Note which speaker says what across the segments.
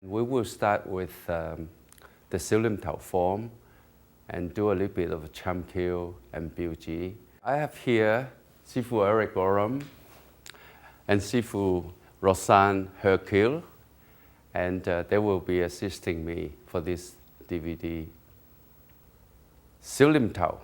Speaker 1: We will start with the Siu Lim Tao form and do a little bit of Cham Kyo and Biu Ji. I have here Sifu Eric Oram and Sifu Rosanne Hercule, and they will be assisting me for this DVD. Siu Lim Tao.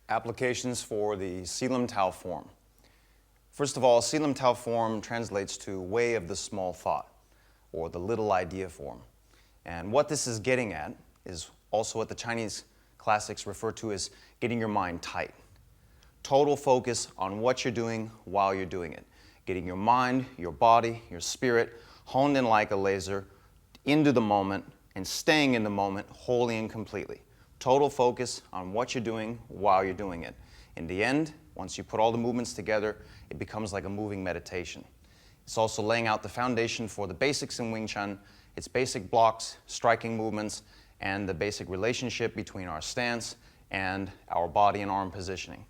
Speaker 2: Applications for the Siu Lim Tao form. First of all, Siu Lim Tao form translates to way of the small thought, or the little idea form. And what this is getting at is also what the Chinese classics refer to as getting your mind tight. Total focus on what you're doing while you're doing it. Getting your mind, your body, your spirit honed in like a laser into the moment and staying in the moment wholly and completely. Total focus on what you're doing while you're doing it. In the end, once you put all the movements together, it becomes like a moving meditation. It's also laying out the foundation for the basics in Wing Chun, its basic blocks, striking movements, and the basic relationship between our stance and our body and arm positioning.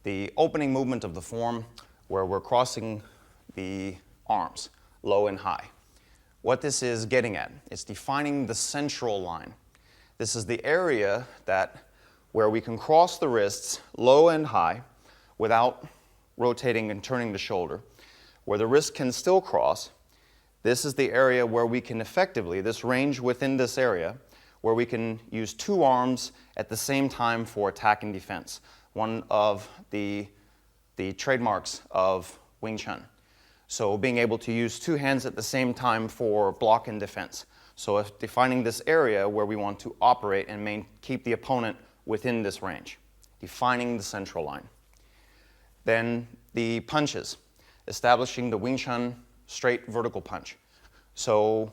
Speaker 2: The opening movement of the form, where we're crossing the arms, low and high. What this is getting at, it's defining the central line. This is the area where we can cross the wrists low and high without rotating and turning the shoulder. Where the wrist can still cross, this is the area where we can effectively, this range within this area, where we can use two arms at the same time for attack and defense. One of the trademarks of Wing Chun. So being able to use two hands at the same time for block and defense. So defining this area where we want to operate and keep the opponent within this range. Defining the central line. Then the punches. Establishing the Wing Chun straight vertical punch. So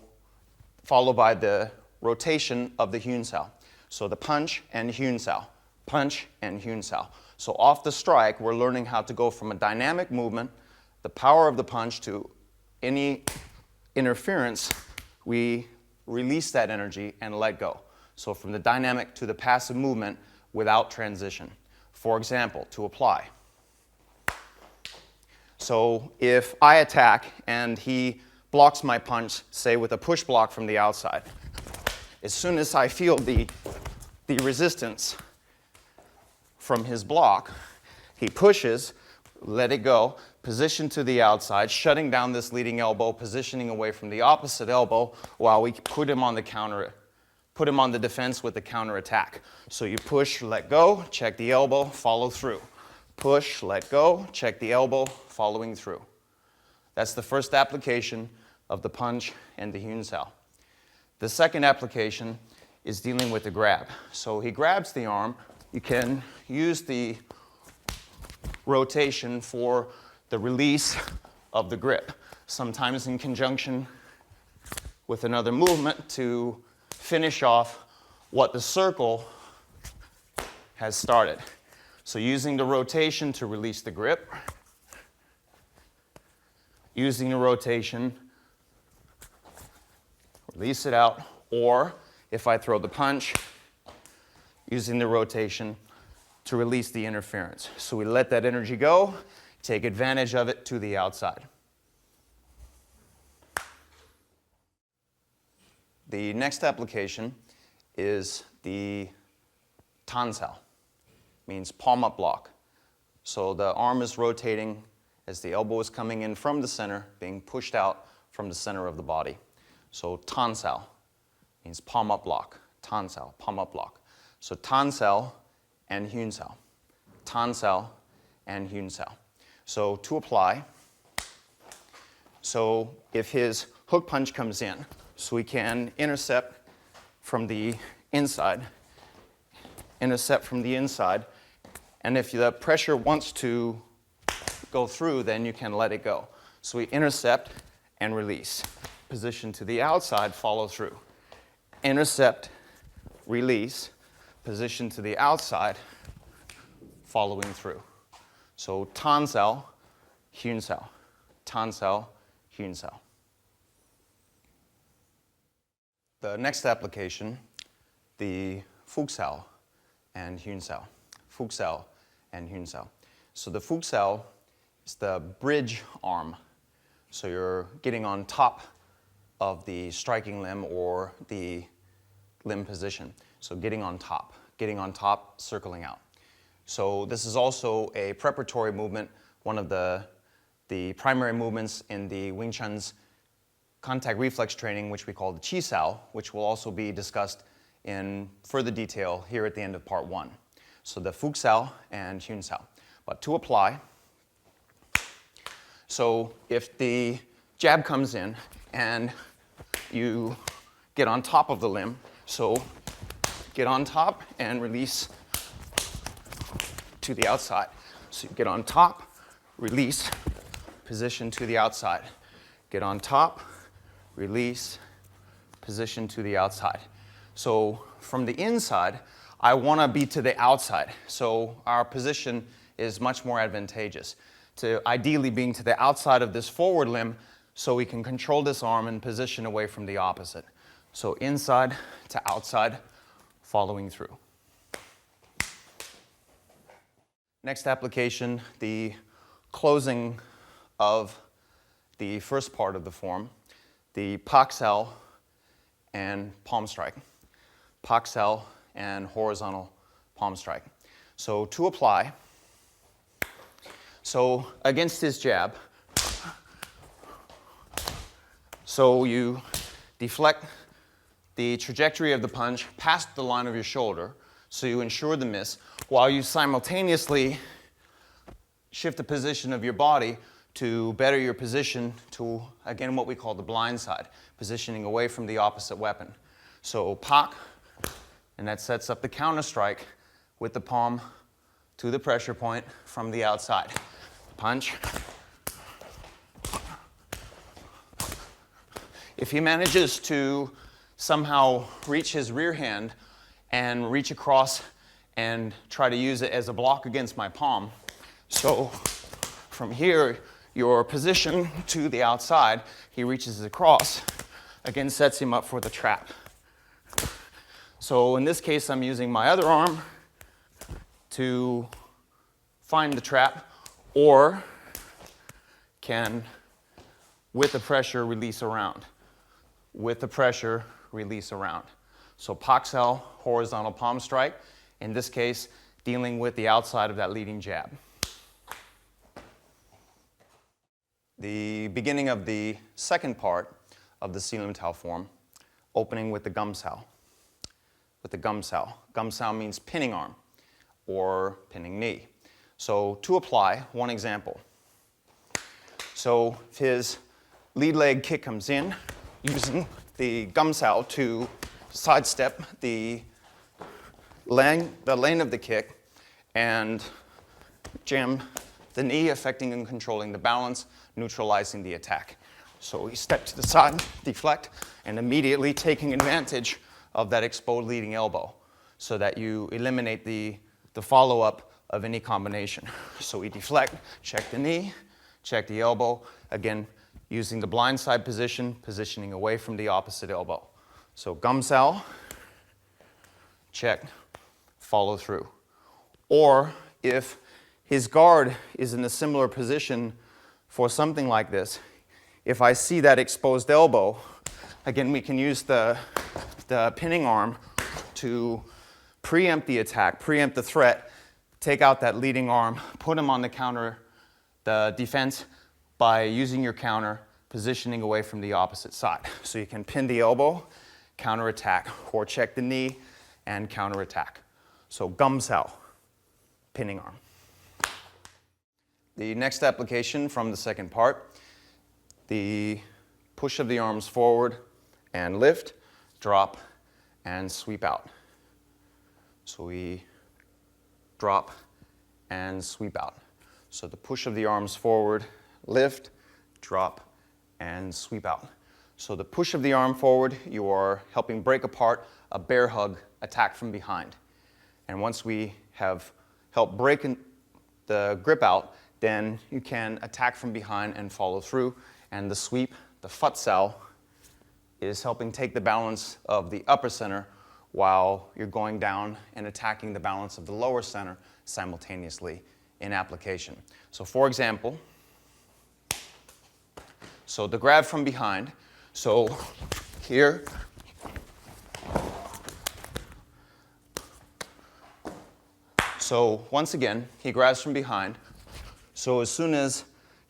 Speaker 2: followed by the rotation of the Hyun Sao. So the punch and Hyun Sao. Punch and Hyun Sao. So off the strike, we're learning how to go from a dynamic movement, the power of the punch, to any interference, we release that energy, and let go. So from the dynamic to the passive movement without transition. For example, to apply. So if I attack and he blocks my punch, say with a push block from the outside, as soon as I feel the resistance from his block, he pushes, let it go, position to the outside, shutting down this leading elbow, positioning away from the opposite elbow while we put him on the defense with the counter attack. So you push, let go, check the elbow, follow through. Push, let go, check the elbow, following through. That's the first application of the punch and the Hyun Sao. The second application is dealing with the grab. So he grabs the arm. You can use the rotation for the release of the grip, sometimes in conjunction with another movement to finish off what the circle has started. So using the rotation to release the grip, using the rotation, release it out, or if I throw the punch, using the rotation to release the interference. So we let that energy go, take advantage of it to the outside. The next application is the Tan Sao, means palm up block. So the arm is rotating as the elbow is coming in from the center, being pushed out from the center of the body. So Tan Sao means palm up block. Tan Sao, palm up block. So Tan Sao and Hyun Sao. Tan Sao and Hyun Sao. So to apply, so if his hook punch comes in, so we can intercept from the inside, and if the pressure wants to go through, then you can let it go. So we intercept and release. Position to the outside, follow through. Intercept, release, position to the outside, following through. So Tan Sao, Hyun Sao. Tan Sao, Hyun Sao. The next application, the Fuk Sao and Hyun Sao. Fuk Sao and Hyun Sao. So the Fuk Sao is the bridge arm. So you're getting on top of the striking limb or the limb position. So getting on top, circling out. So this is also a preparatory movement, one of the primary movements in the Wing Chun's contact reflex training, which we call the Chi Sao, which will also be discussed in further detail here at the end of part 1. So the Fuk Sao and Hyun Sao. But to apply, so if the jab comes in and you get on top of the limb, so get on top and release to the outside. So you get on top, release, position to the outside. Get on top, release, position to the outside. So from the inside, I want to be to the outside. So our position is much more advantageous to ideally being to the outside of this forward limb so we can control this arm and position away from the opposite. So inside to outside, following through. Next application, the closing of the first part of the form, the Pak Sao and palm strike. Pak Sao and horizontal palm strike. So to apply, so against his jab, so you deflect the trajectory of the punch past the line of your shoulder, so you ensure the miss, while you simultaneously shift the position of your body to better your position to, again, what we call the blind side, positioning away from the opposite weapon. So Pak, and that sets up the counter strike with the palm to the pressure point from the outside. Punch. If he manages to somehow reach his rear hand and reach across and try to use it as a block against my palm, so from here, your position to the outside, he reaches across, again sets him up for the trap. So in this case, I'm using my other arm to find the trap, or can, with the pressure, release around. With the pressure, release around. So Pak-Sal, horizontal palm strike, in this case, dealing with the outside of that leading jab. The beginning of the second part of the Selim Tao form, opening with the Gum Sao. With the Gum Sao. Gum Sao means pinning arm or pinning knee. So to apply, one example. So if his lead leg kick comes in, using the Gum Sao to sidestep the lane of the kick and jam the knee, affecting and controlling the balance, neutralizing the attack. So he steps to the side, deflect, and immediately taking advantage of that exposed leading elbow so that you eliminate the follow-up of any combination. So we deflect, check the knee, check the elbow, again, using the blind side position, positioning away from the opposite elbow. So Gum Sao, check, follow through. Or if his guard is in a similar position for something like this, if I see that exposed elbow, again, we can use the pinning arm to preempt the attack, preempt the threat, take out that leading arm, put him on the counter, the defense, by using your counter, positioning away from the opposite side. So you can pin the elbow, counterattack, or check the knee and counterattack. So Gum Sao, pinning arm. The next application from the second part, the push of the arms forward and lift, drop, and sweep out. So we drop and sweep out. So the push of the arms forward, lift, drop, and sweep out. So the push of the arm forward, you are helping break apart a bear hug attack from behind. And once we have helped break the grip out, then you can attack from behind and follow through. And the sweep, the Phut Sao, is helping take the balance of the upper center while you're going down and attacking the balance of the lower center simultaneously in application. So for example, so the grab from behind, so here, so once again, he grabs from behind. So as soon as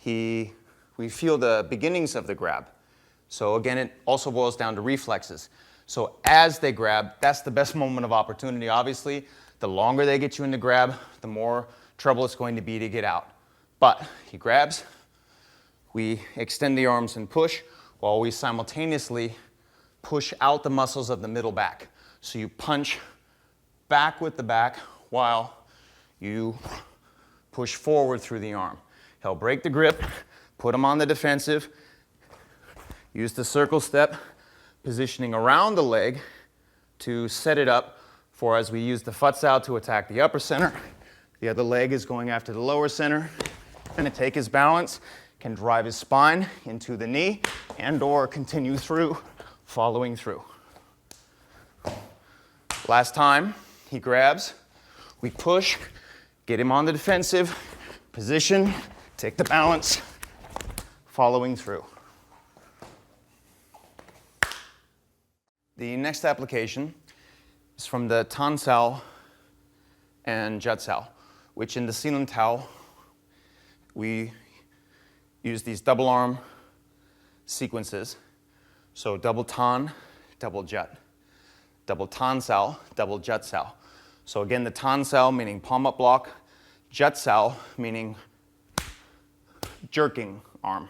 Speaker 2: we feel the beginnings of the grab, so again, it also boils down to reflexes. So as they grab, that's the best moment of opportunity, obviously. The longer they get you in the grab, the more trouble it's going to be to get out. But he grabs, we extend the arms and push, while we simultaneously push out the muscles of the middle back. So you punch back with the back while you push forward through the arm. He'll break the grip, put him on the defensive, use the circle step, positioning around the leg to set it up for, as we use the Phut Sao to attack the upper center, the other leg is going after the lower center, and to take his balance, can drive his spine into the knee and or continue through, following through. Last time, he grabs, we push, get him on the defensive, position, take the balance, following through. The next application is from the Tan Sao and Jut Sao, which in the Selim Tao, we use these double arm sequences. So double Tan, double Jut. Double Tan Sao, double Jut Sao. So again, the Tan Sao meaning palm up block, Jut Sao meaning jerking arm.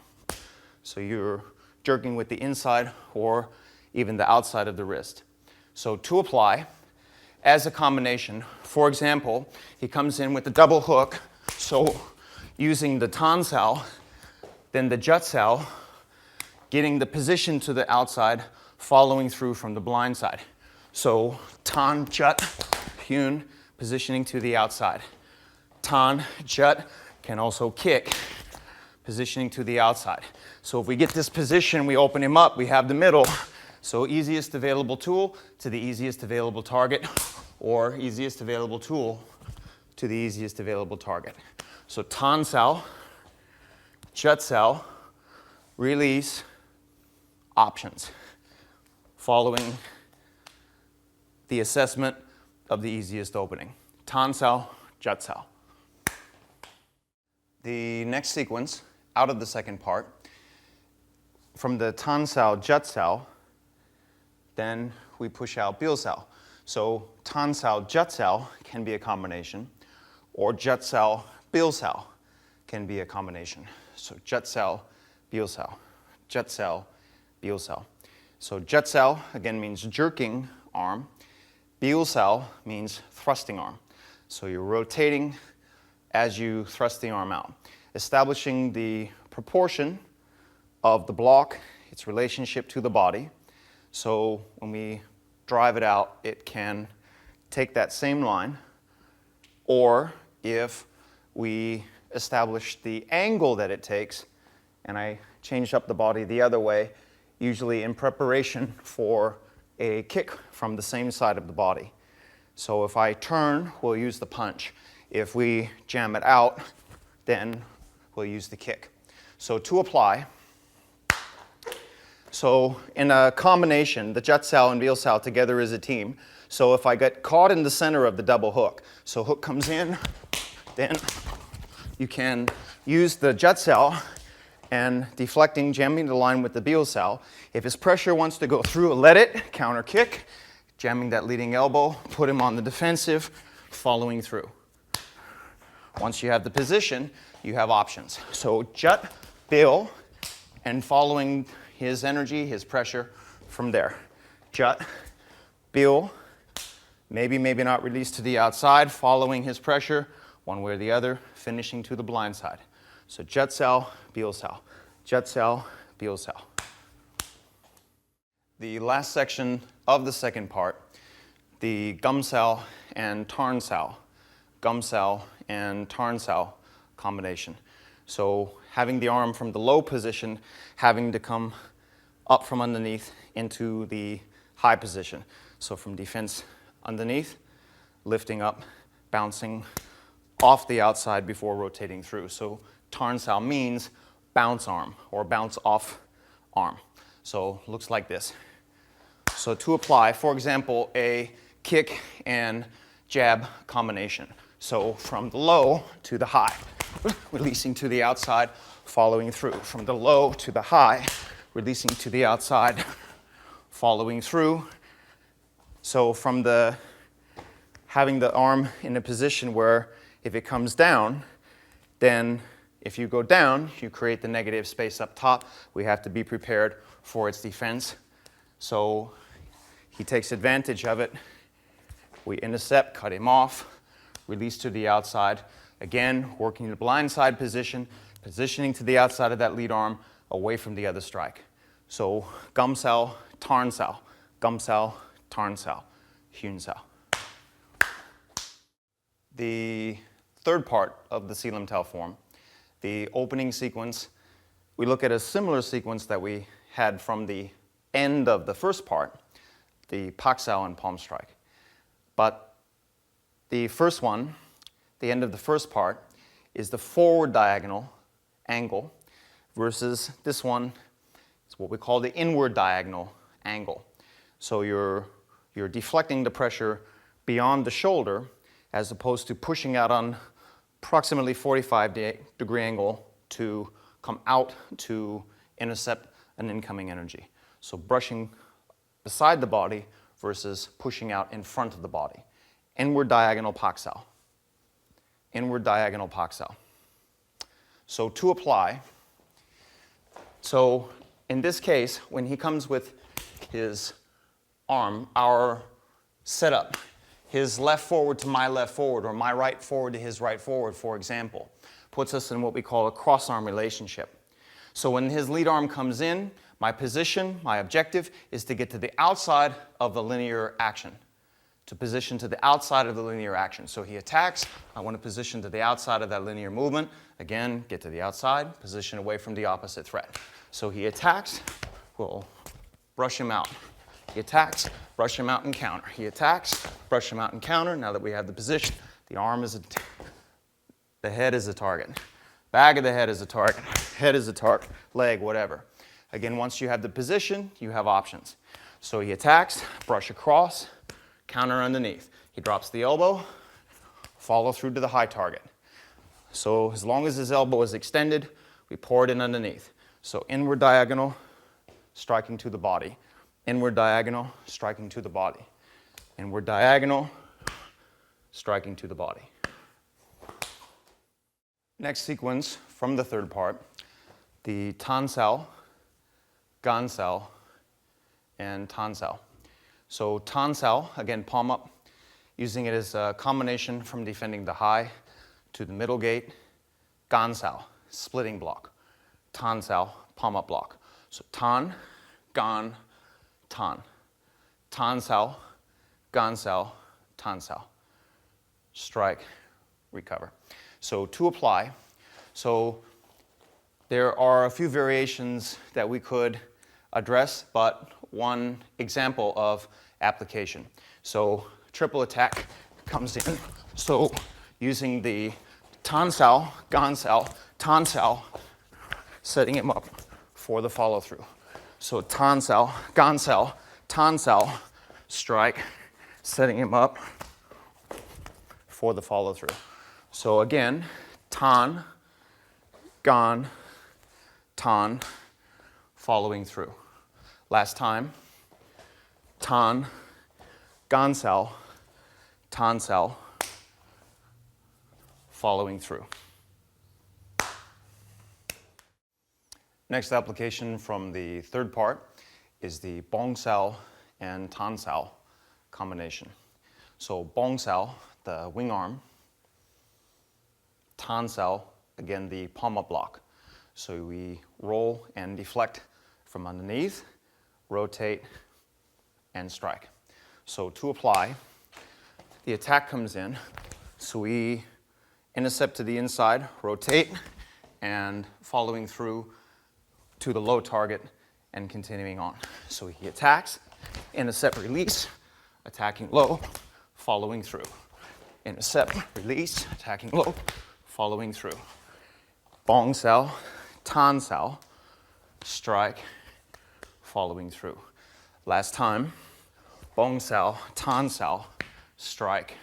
Speaker 2: So you're jerking with the inside or even the outside of the wrist. So to apply, as a combination, for example, he comes in with the double hook, so using the Tan Sao, then the Jut Sao, getting the position to the outside, following through from the blind side. So Tan, Jut, Hyun, positioning to the outside. Tan, Jut, can also kick, positioning to the outside. So if we get this position, we open him up, we have the middle, So easiest available tool to the easiest available target, or easiest available tool to the easiest available target. So tan sao, jut sao, release, options, following the assessment of the easiest opening. Tan sao, jut sao. The next sequence, out of the second part, from the tan sao, jut sao, then we push out bil sao. So tan sao, jut sao can be a combination, or jut sao, bil sao can be a combination. So jut sao, bil sao, jut sao, bil sao. So jut sao again means jerking arm. Bil sao means thrusting arm. So you're rotating as you thrust the arm out, establishing the proportion of the block, its relationship to the body. So when we drive it out, it can take that same line, or if we establish the angle that it takes, and I change up the body the other way, usually in preparation for a kick from the same side of the body. So if I turn, we'll use the punch. If we jam it out, then we'll use the kick. So to apply, so in a combination, the jut sao and bil sao together is a team. So if I get caught in the center of the double hook, so hook comes in, then you can use the jut sao and deflecting, jamming the line with the bil sao. If his pressure wants to go through, let it, counter kick, jamming that leading elbow, put him on the defensive, following through. Once you have the position, you have options. So jut, bil, and following his energy, his pressure from there. Jut, bil, maybe not release to the outside, following his pressure, one way or the other, finishing to the blind side. So jut sao, bil sao, jut sao, bil sao. The last section of the second part, the gum sao and tarn sao, gum sao and tarn sao combination. So having the arm from the low position, having to come up from underneath into the high position. So from defense underneath, lifting up, bouncing off the outside before rotating through. So tarn sao means bounce arm or bounce off arm. So looks like this. So to apply, for example, a kick and jab combination. So from the low to the high, releasing to the outside, following through. From the low to the high, releasing to the outside, following through. So from the having the arm in a position where if it comes down, then if you go down, you create the negative space up top. We have to be prepared for its defense. So he takes advantage of it. We intercept, cut him off, release to the outside. Again, working the blind side position, positioning to the outside of that lead arm, away from the other strike. So gum sao, tarn sao, gum sao, tarn sao, hyun sao. The third part of the Selim Tao form, the opening sequence, we look at a similar sequence that we had from the end of the first part, the pak sao and palm strike. But the first one, the end of the first part, is the forward diagonal angle versus this one is what we call the inward diagonal angle. So you're deflecting the pressure beyond the shoulder as opposed to pushing out on approximately 45-degree angle to come out to intercept an incoming energy. So brushing beside the body versus pushing out in front of the body. Inward diagonal pak sao. Inward diagonal pak sao. So to apply, so in this case, when he comes with his arm, our setup, his left forward to my left forward, or my right forward to his right forward, for example, puts us in what we call a cross-arm relationship. So when his lead arm comes in, my position, my objective, is to get to the outside of the linear action, to position to the outside of the linear action. So he attacks, I want to position to the outside of that linear movement. Again, get to the outside, position away from the opposite threat. So he attacks, we'll brush him out. He attacks, brush him out and counter. He attacks, brush him out and counter. Now that we have the position, the arm is the head is a target. Back of the head is a target. Head is a target. Leg, whatever. Again, once you have the position, you have options. So he attacks, brush across, counter underneath. He drops the elbow, follow through to the high target. So as long as his elbow is extended, we pour it in underneath. So inward diagonal, striking to the body. Inward diagonal, striking to the body. Inward diagonal, striking to the body. Next sequence from the third part, the tan sao, gan sao, and tan sao. So tan sao, again, palm up, using it as a combination from defending the high to the middle gate. Gan sao, splitting block. Tan sao, palm up block. So tan, gan, tan. Tan sao, gan sao, tan sao. Strike, recover. So to apply, so there are a few variations that we could address, but one example of application. So triple attack comes in. So using the tan sao, gan sao, tan sao, setting him up for the follow through. So tan sao, gan sao, tan sao, strike, setting him up for the follow through. So again, tan, gan, tan, following through. Last time, tan, gan sao, tan sao, following through. Next application from the third part is the bong sao and tan sao combination. So bong sao, the wing arm. Tan sao, again, the palm up block. So we roll and deflect from underneath, rotate, and strike. So to apply, the attack comes in. So we intercept to the inside, rotate, and following through to the low target and continuing on. So he attacks, intercept, release, attacking low, following through. Intercept, release, attacking low, following through. Bong sao, tan sao, strike, following through. Last time, bong sao, tan sao, strike,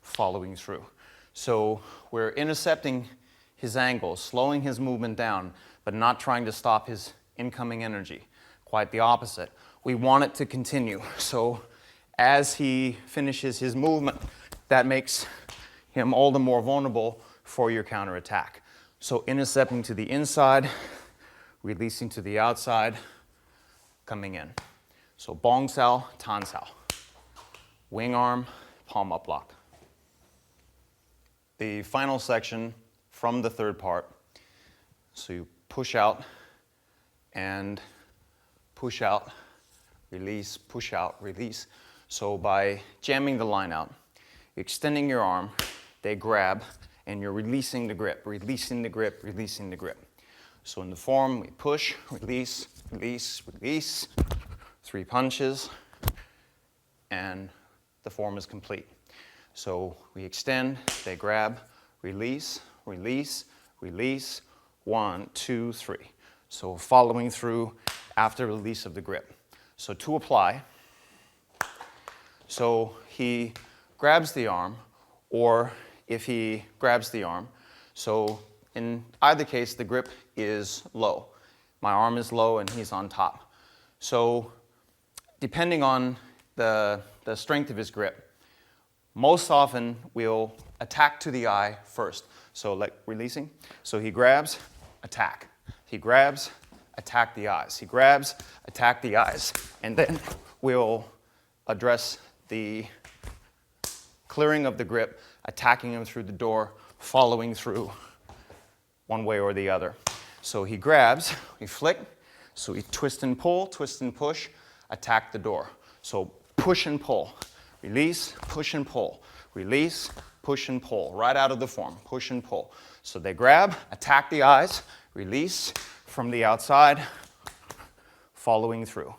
Speaker 2: following through. So we're intercepting his angle, slowing his movement down, but not trying to stop his incoming energy. Quite the opposite. We want it to continue. So as he finishes his movement, that makes him all the more vulnerable for your counterattack. So intercepting to the inside, releasing to the outside, coming in. So bong sao, tan sao. Wing arm, palm up block. The final section from the third part, so you push out and push out, release, push out, release. So by jamming the line out, extending your arm, they grab, and you're releasing the grip, releasing the grip, releasing the grip. So in the form, we push, release, release, release, 3 punches, and the form is complete. So we extend, they grab, release, release, release, 1, 2, 3. So following through after release of the grip. So to apply, so he grabs the arm, or if he grabs the arm, so in either case, the grip is low. My arm is low and he's on top. So depending on the strength of his grip, most often we'll attack to the eye first. So like releasing. So he grabs, attack. He grabs, attack the eyes. He grabs, attack the eyes. And then we'll address the clearing of the grip, attacking him through the door, following through one way or the other. So he grabs, we flick, so we twist and push, attack the door. So push and pull, release, push and pull, release, push and pull, right out of the form, push and pull. So they grab, attack the eyes, release from the outside, following through.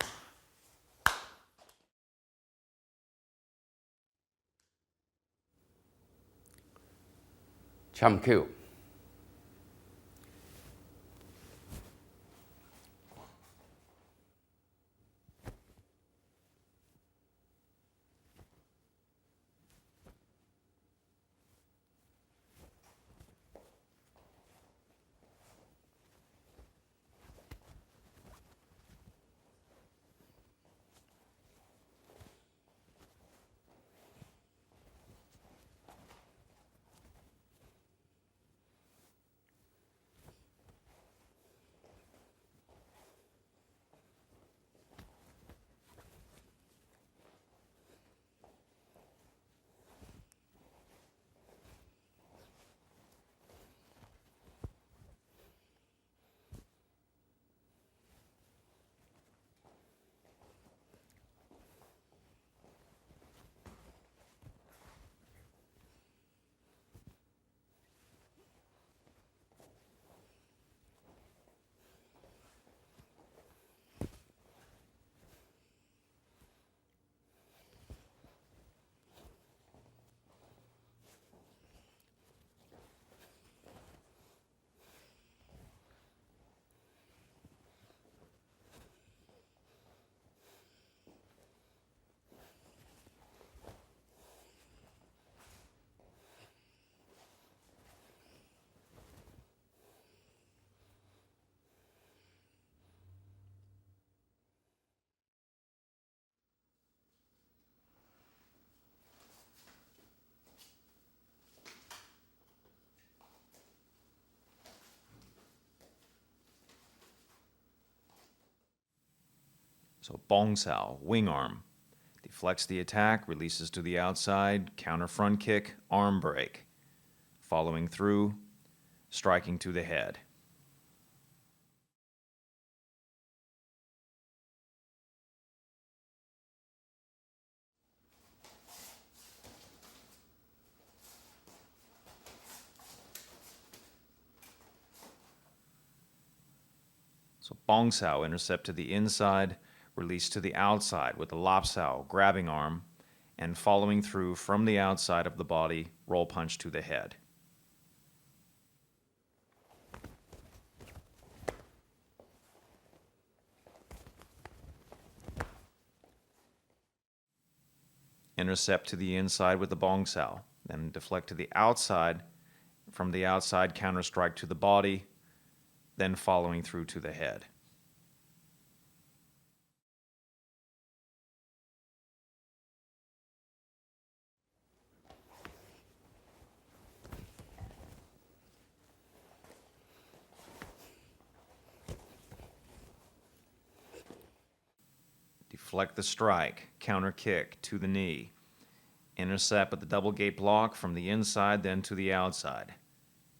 Speaker 1: cheung kill.
Speaker 3: So bong sao, wing arm. Deflects the attack, releases to the outside, counter front kick, arm break. Following through, striking to the head. So bong sao, intercept to the inside, release to the outside with the lop sao, grabbing arm, and following through from the outside of the body, roll punch to the head. Intercept to the inside with the bong sao, then deflect to the outside, from the outside counter strike to the body, then following through to the head. Deflect the strike, counter kick to the knee. Intercept with the double gate block from the inside, then to the outside.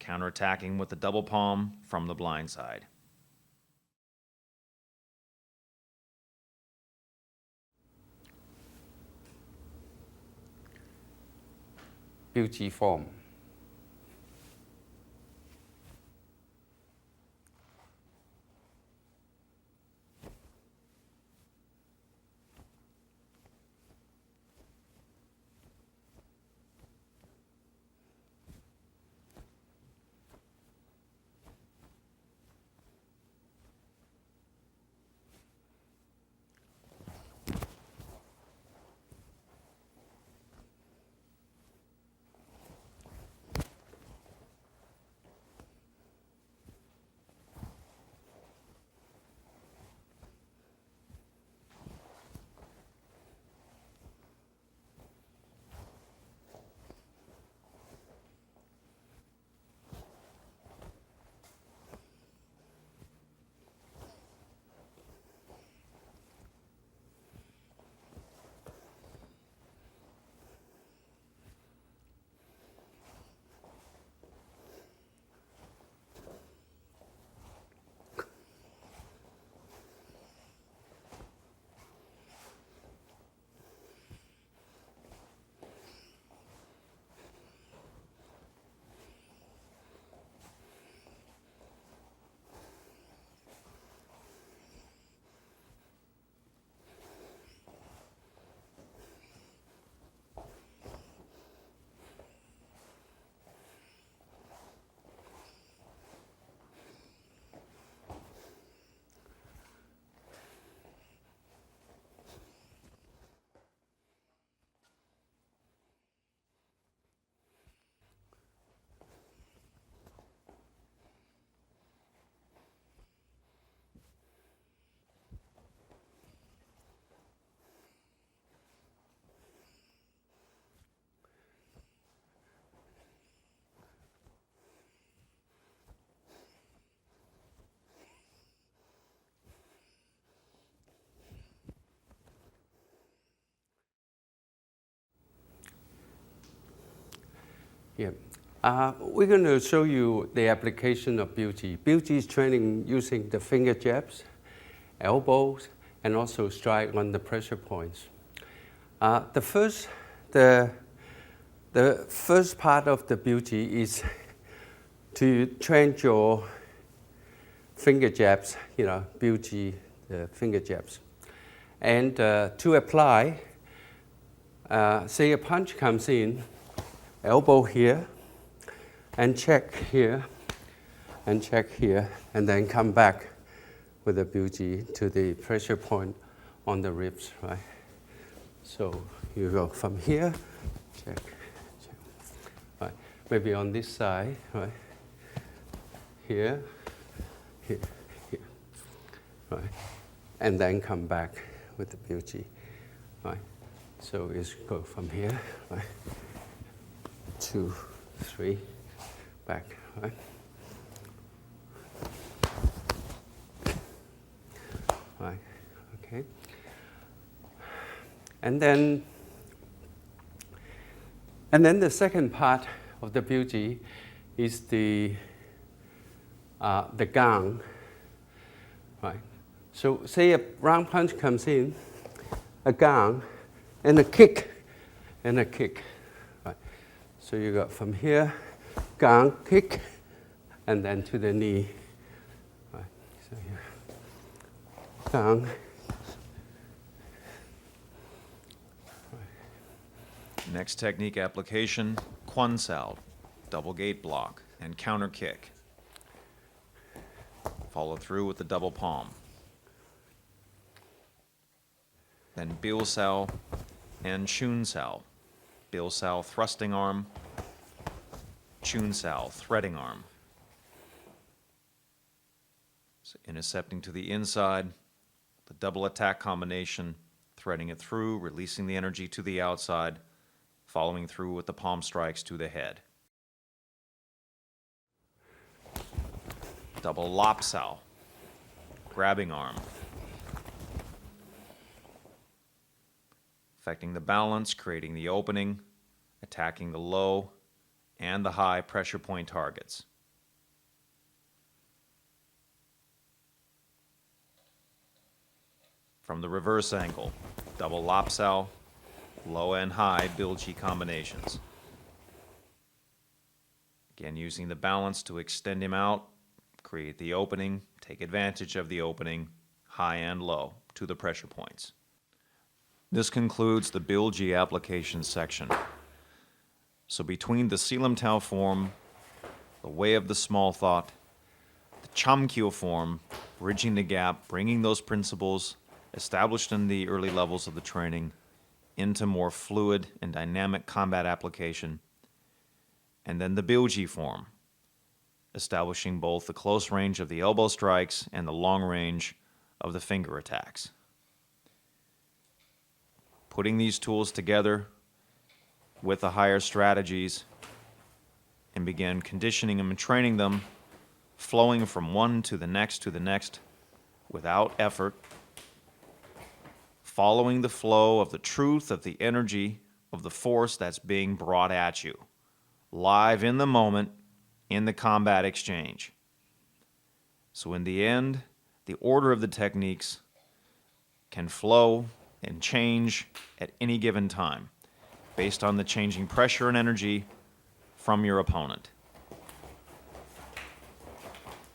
Speaker 3: Counterattacking with the double palm from the blind side.
Speaker 1: Beauty form. Yeah. We're going to show you the application of Biuji. Biuji is training using the finger jabs, elbows, and also strike on the pressure points. The first part of the Biuji is to train your finger jabs, Biuji, the finger jabs. And to apply, say a punch comes in, elbow here, and check here, and check here, and then come back with the Biuji to the pressure point on the ribs, right? So you go from here, check, check, right? Maybe on this side, right? Here, here, here, right? And then come back with the Biuji, right? So it's go from here, right? 2, 3, back, right? Right, okay. And then the second part of the Biuji is the gang, right? So say a round punch comes in, a gang, and a kick, right? So you got from here, gang, kick, and then to the knee, right? So here, gang.
Speaker 3: Next technique application, Quan Sao, double gate block and counter kick. Follow through with the double palm. Then Biu Sao and Chun Sao. Biu Sao thrusting arm, Chun Sao threading arm. So intercepting to the inside, the double attack combination, threading it through, releasing the energy to the outside, following through with the palm strikes to the head. Double Lop Sao, grabbing arm. Affecting the balance, creating the opening, attacking the low and the high pressure point targets. From the reverse angle, double Lop Sao, low and high Biuji combinations. Again, using the balance to extend him out, create the opening, take advantage of the opening, high and low, to the pressure points. This concludes the Biuji application section. So between the Silam Tao form, the way of the small thought, the Chamkyo form, bridging the gap, bringing those principles established in the early levels of the training into more fluid and dynamic combat application, and then the Biuji form, establishing both the close range of the elbow strikes and the long range of the finger attacks. Putting these tools together with the higher strategies and begin conditioning them and training them, flowing from one to the next without effort, following the flow of the truth of the energy of the force that's being brought at you, live in the moment, in the combat exchange. So in the end, the order of the techniques can flow and change at any given time based on the changing pressure and energy from your opponent.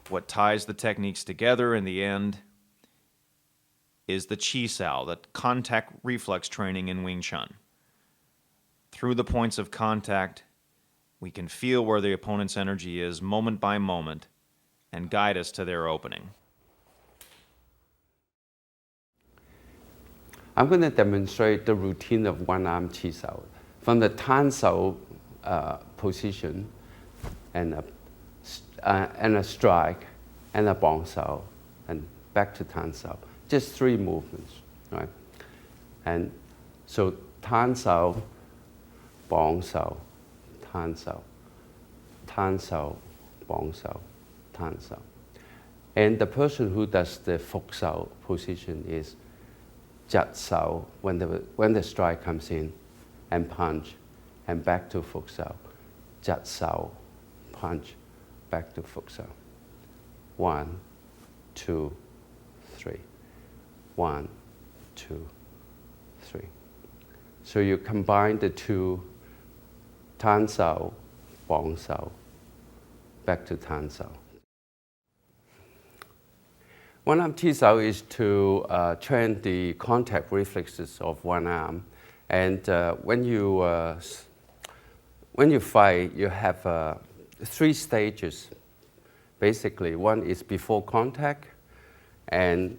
Speaker 3: What ties the techniques together in the end is the Chi Sao, the contact reflex training in Wing Chun. Through the points of contact, we can feel where the opponent's energy is moment by moment and guide us to their opening.
Speaker 1: I'm going to demonstrate the routine of one-arm Chi Sao from the Tan Sao position and a strike and a Bong Sao and back to Tan Sao. Just 3 movements, right? And so Tan Sao, Bong Sao, Tan Sao, Tan Sao, Bong Sao, Tan Sao. And the person who does the Fok Sao position is Jat Sao when the strike comes in and punch and back to Fok Sao. Jat Sao, punch, back to Fuk Sao. 1, 2, 3. 1, 2, 3. So you combine the two, Tan Sao, Bong Sao, back to Tan Sao. One arm Chi Sao is to train the contact reflexes of one arm. And when you fight, you have 3 stages. Basically, one is before contact and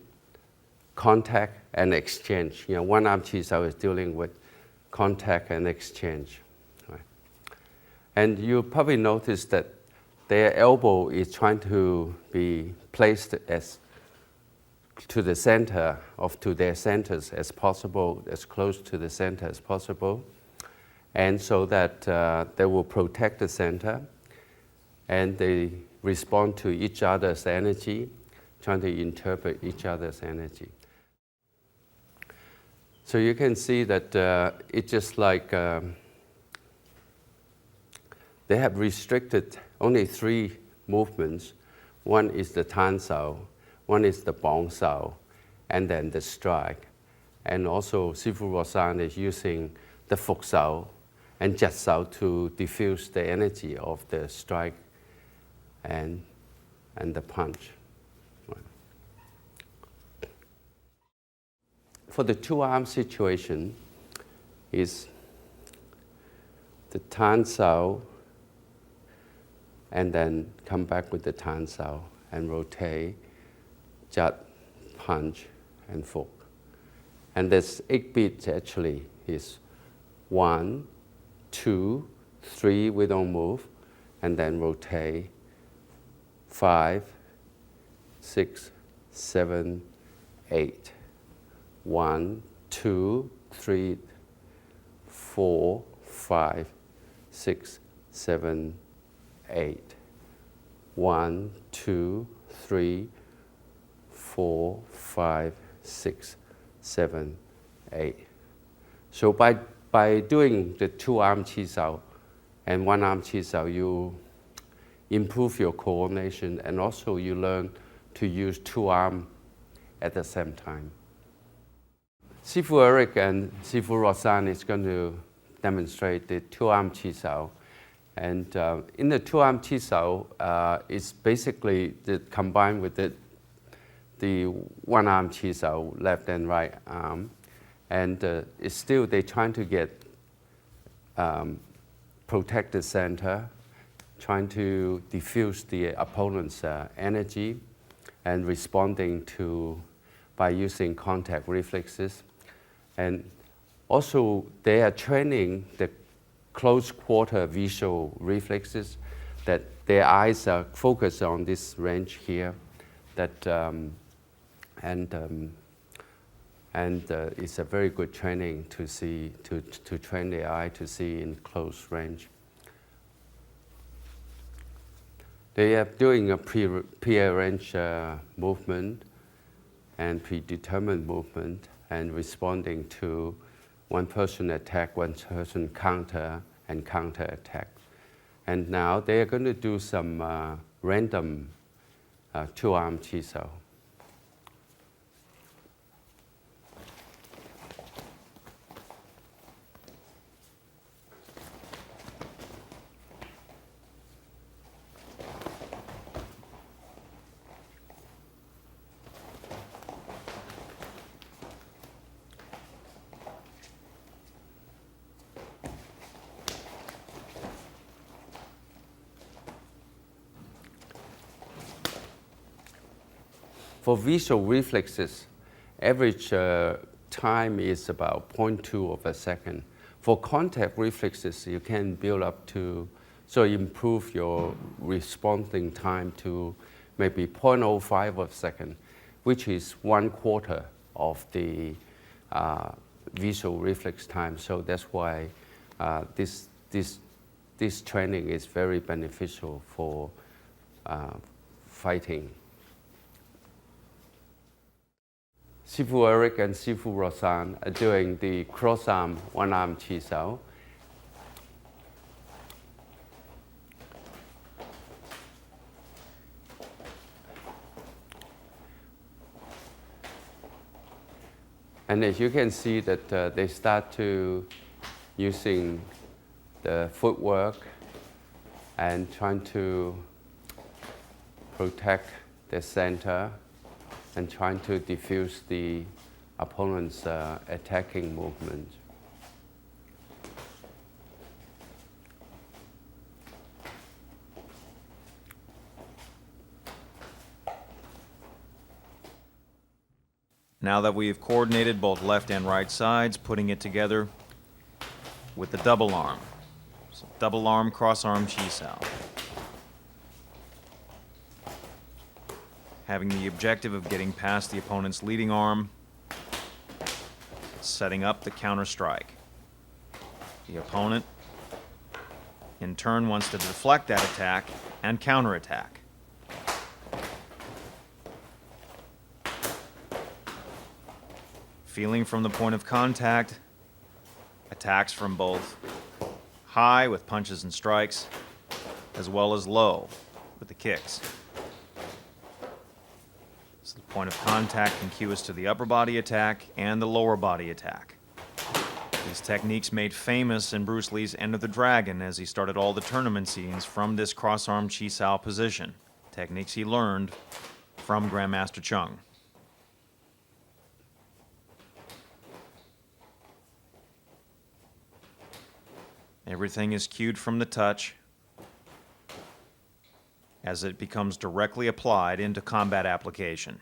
Speaker 1: exchange. You know, one arm Chi Sao is dealing with contact and exchange. Right? And you probably notice that their elbow is trying to be placed as to the center to their centers as possible, as close to the center as possible, and so that they will protect the center, and they respond to each other's energy, trying to interpret each other's energy. So you can see that it's just like they have restricted only 3 movements. One is the Tan Sao, one is the Bong Sao, and then the strike. And also Sifu Rosan is using the Fuk Sao and Jat Sao to diffuse the energy of the strike and the punch. For the 2-arm situation is the Tan Sao and then come back with the Tan Sao and rotate, Jat, punch, and Fuk. And this 8 beats actually is 1, 2, 3, we don't move, and then rotate, 5, 6, 7, 8. 1, 2, 3, 4, 5, 6, 7, 8. 1, 2, 3, 4, 5, 6, 7, 8. So by doing the 2-arm Chi Sao and 1-arm Chi Sao, you improve your coordination, and also you learn to use 2 arms at the same time. Sifu Eric and Sifu Rosan is going to demonstrate the 2-arm Chi Sao. And in the 2-arm Chi Sao, it's basically combined with the 1-arm Chi Sao, left and right arm. And it's still, they're trying to get protect the center, trying to diffuse the opponent's energy, and responding by using contact reflexes. And also, they are training the close quarter visual reflexes, that their eyes are focused on this range here, that it's a very good training to see, to train the eye to see in close range. They are doing a prearranged movement and predetermined movement, and responding to one person attack, one person counter, and counter attack. And now they are going to do some random 2-arm Chi Sao. For visual reflexes, average time is about 0.2 of a second. For contact reflexes, you can build up to, so improve your responding time to maybe 0.05 of a second, which is 1/4 of the visual reflex time. So that's why this training is very beneficial for fighting. Sifu Eric and Sifu Rosan are doing the cross-arm, 1-arm Chi Sao. And as you can see that they start to using the footwork and trying to protect the center and trying to diffuse the opponent's attacking movement.
Speaker 3: Now that we have coordinated both left and right sides, putting it together with the double arm. So double arm, cross arm chi sao. Having the objective of getting past the opponent's leading arm, setting up the counter strike. The opponent, in turn, wants to deflect that attack and counterattack. Feeling from the point of contact, attacks from both high with punches and strikes, as well as low with the kicks. So the point of contact can cue us to the upper body attack and the lower body attack. These techniques made famous in Bruce Lee's Enter the Dragon as he started all the tournament scenes from this cross-arm chi sao position, techniques he learned from Grandmaster Cheung. Everything is cued from the touch as it becomes directly applied into combat application.